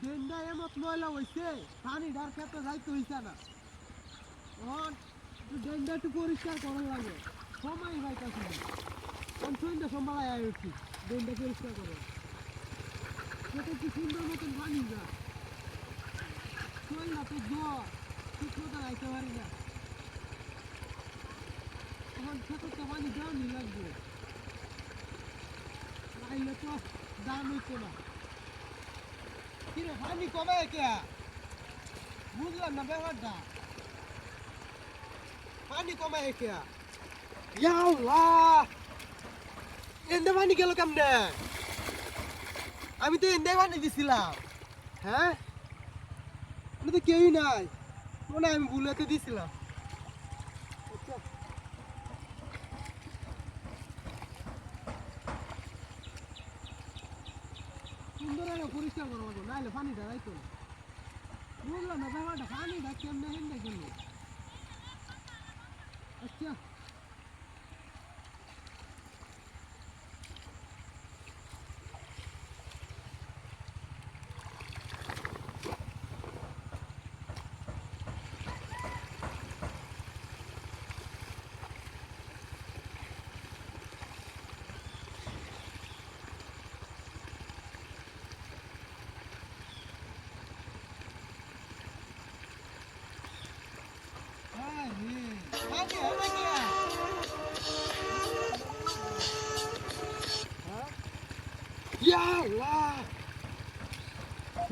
ডেন্ডা এমত ময়লা হইছে পানি ডার খেতে যাইতে হইছে না এখন ডেন্ডা একটু পরিষ্কার করার লাগে সময় পাইতাছি না এখন সন্ধ্যা সম্ভালায় আয় উঠছি ডেন্ডা পরিষ্কার করে সেটা কি সুন্দর মতন পানি যা শরীর তো জ্বর ঠিক মতো আইতে পারি না এখন খেতে পানি দেওয়ানি লাগবে নাইলে তো দাম হইতো না কিরে পানি কমে কে বুঝলাম না ব্যাপারটা পানি কমে কে আল্লাহ এন্দে পানি গেল কেমনে আমি তো এন্দে পানি দিছিলাম হ্যাঁ আমি তো কেউই নাই মনে আমি ভুলেতে দিছিলাম সুন্দর পরিষ্কার করা লাগবে নাহলে পানিটা রাইতো না বুঝলাম না ব্যাপারটা পানিটা কেমনে হেন্দে গেল আচ্ছা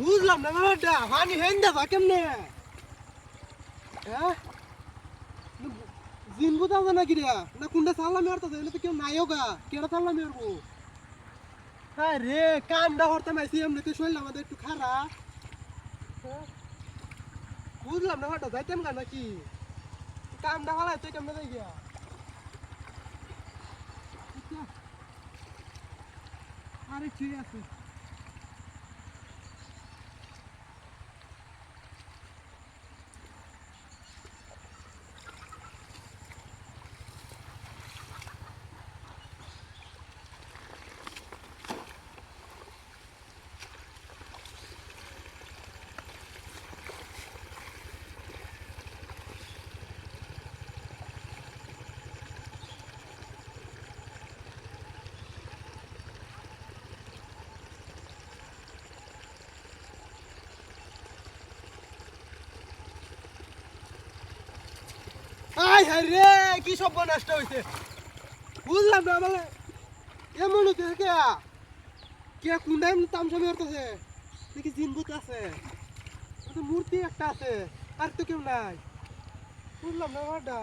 বুঝলাম না ব্যাপারটা পানি হেন্দে বা কেমনে হ্যাঁ জিন বুঝাও না কি রে না কোনটা সাল্লা মেরতেছে এটা তো কেউ নাইও গা কেডা সাল্লা মেরবো হ্যাঁ রে কামটা করতে মাইছি এমনিতে শরীর আমাদের একটু খারাপ বুঝলাম না ব্যাপারটা যাইতেম গা নাকি কামটা ভালো তুই কেমনে যাই গিয়া আরে ঠিক আছে আয় হায় রে কি সব নষ্ট হইছে বুঝলাম না মানে এমন হচ্ছে কে কে কোনটাই তামসা মেরতেছে দেখি জিনভূত আছে মূর্তি একটা আছে আর তো কেউ নাই বুঝলাম না ব্যাপারটা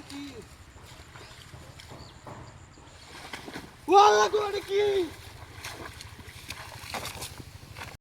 কি ওয়াল্লাহ গো কি